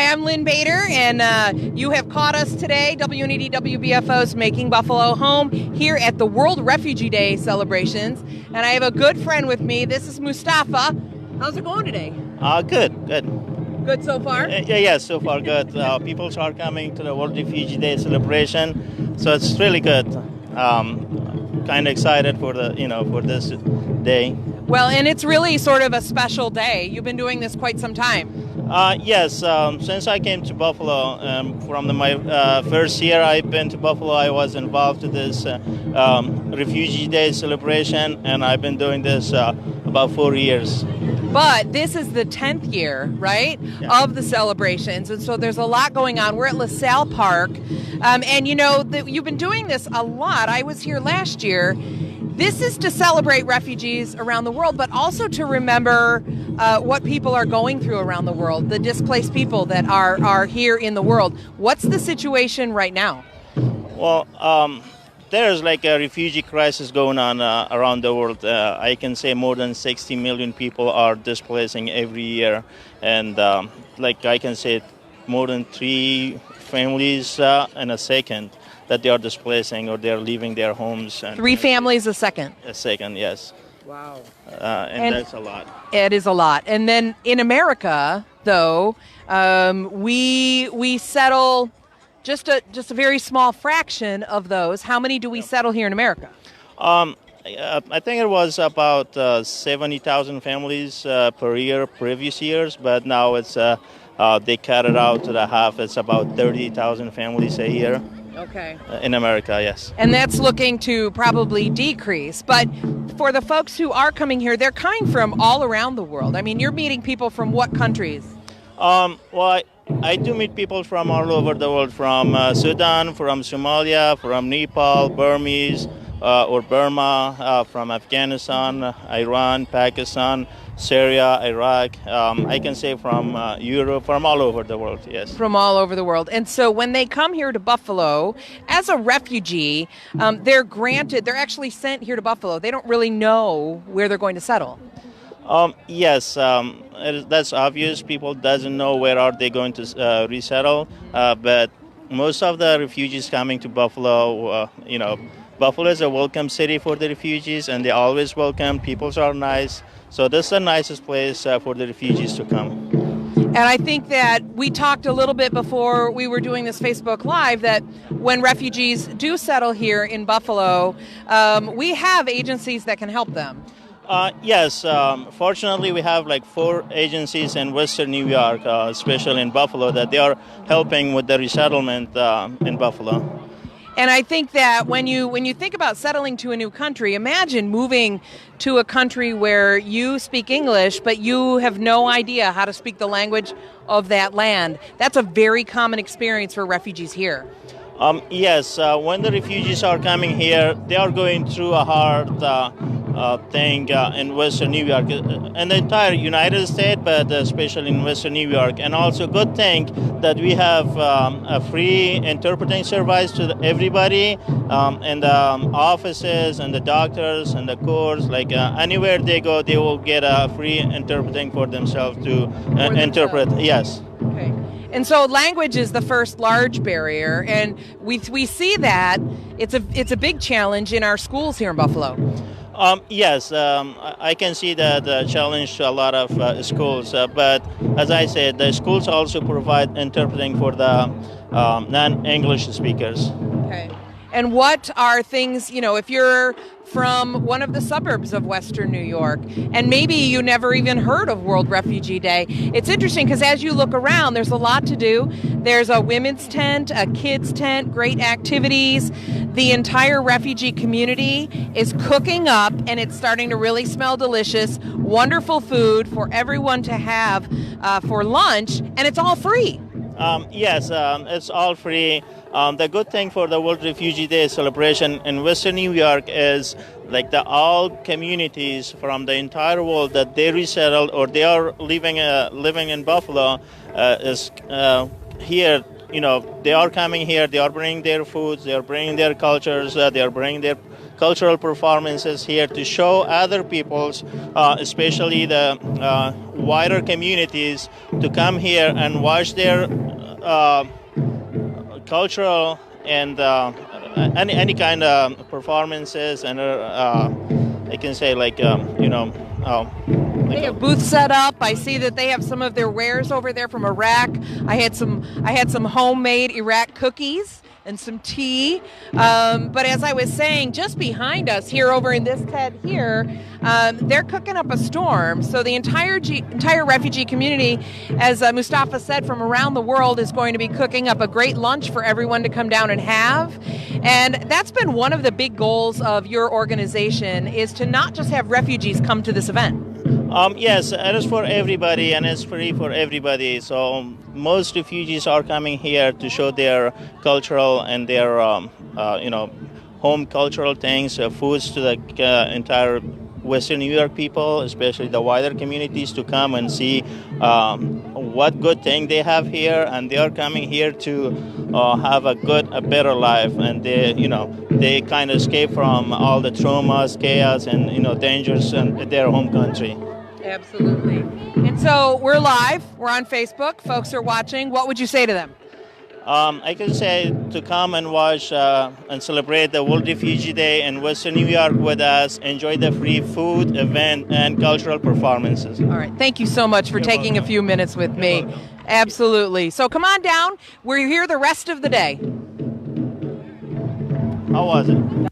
Hi, I'm Lynn Bader, and you have caught us today, WNED WBFO's Making Buffalo Home, here at the World Refugee Day celebrations. And I have a good friend with me. This is Mustaffa. How's it going today? Good. Good so far? Yeah, so far good. People are coming to the World Refugee Day celebration, so it's really good. Kind of excited for for this day. Well, and it's really sort of a special day. You've been doing this quite some time. Yes, since I came to Buffalo, from my first year I've been to Buffalo, I was involved in this Refugee Day celebration, and I've been doing this about 4 years. But this is the 10th year, right, of the celebrations, and so there's a lot going on. We're at LaSalle Park, and you've been doing this a lot. I was here last year. This is to celebrate refugees around the world, but also to remember what people are going through around the world, the displaced people that are here in the world. What's the situation right now? Well, there's like a refugee crisis going on around the world. I can say more than 60 million people are displacing every year. And I can say more than 3 families in a second that they are displacing or they're leaving their homes. And 3 families a second? A second, yes. Wow. And that's a lot. It is a lot. And then in America, though, we settle just a very small fraction of those. How many do we settle here in America? I think it was about 70,000 families per year previous years, but now it's they cut it out to the half. It's about 30,000 families a year. Okay. In America, yes. And that's looking to probably decrease. But for the folks who are coming here, they're coming from all around the world. I mean, you're meeting people from what countries? Well, I do meet people from all over the world, from Sudan, from Somalia, from Nepal, Burmese, or Burma, from Afghanistan, Iran, Pakistan, Syria, Iraq. I can say from Europe, from all over the world, yes. From all over the world. And so when they come here to Buffalo as a refugee, they're actually sent here to Buffalo. They don't really know where they're going to settle. Yes, that's obvious. People doesn't know where are they going to resettle, but most of the refugees coming to Buffalo, Buffalo is a welcome city for the refugees, and they always welcome. People are nice. So this is the nicest place for the refugees to come. And I think that we talked a little bit before we were doing this Facebook Live that when refugees do settle here in Buffalo, we have agencies that can help them. Yes, fortunately we have like 4 agencies in Western New York, especially in Buffalo, that they are helping with the resettlement in Buffalo. And I think that when you think about settling to a new country, imagine moving to a country where you speak English, but you have no idea how to speak the language of that land. That's a very common experience for refugees here. Yes, when the refugees are coming here, they are going through a hard thing in Western New York, in the entire United States, but especially in Western New York. And also good thing that we have a free interpreting service to everybody in the offices and the doctors and the courts. Like anywhere they go, they will get a free interpreting for themselves to interpret. Yes. Okay. And so language is the first large barrier, and we see that it's a big challenge in our schools here in Buffalo. Yes, I can see that challenge to a lot of schools, but as I said, the schools also provide interpreting for the non-English speakers. Okay. And what are things, if you're from one of the suburbs of Western New York, and maybe you never even heard of World Refugee Day, it's interesting because as you look around, there's a lot to do. There's a women's tent, a kids' tent, great activities. The entire refugee community is cooking up, and it's starting to really smell delicious. Wonderful food for everyone to have for lunch, and it's all free. Yes, it's all free. The good thing for the World Refugee Day celebration in Western New York is like all communities from the entire world that they resettled or they are living in Buffalo is here. They are coming here. They are bringing their foods. They are bringing their cultures. They are bringing their cultural performances here to show other peoples, especially the wider communities, to come here and watch their cultural and any kind of performances, and I can say like they have booths set up. I see that they have some of their wares over there from Iraq. I had some homemade Iraq cookies and some tea. But as I was saying, just behind us here over in this tent here, they're cooking up a storm. So the entire refugee community, as Mustaffa said, from around the world is going to be cooking up a great lunch for everyone to come down and have. And that's been one of the big goals of your organization, is to not just have refugees come to this event. Yes, it is for everybody and it's free for everybody. So most refugees are coming here to show their cultural and their, home cultural things, foods to the entire Western New York people, especially the wider communities, to come and see what good thing they have here, and they are coming here to have a better life, and they kind of escape from all the traumas, chaos, and dangers in their home country. Absolutely. And so we're live. We're on Facebook. Folks are watching. What would you say to them? I can say to come and watch and celebrate the World Refugee Day in Western New York with us. Enjoy the free food, event, and cultural performances. All right. Thank you so much for taking a few minutes with me. Absolutely. So come on down. We're here the rest of the day. How was it?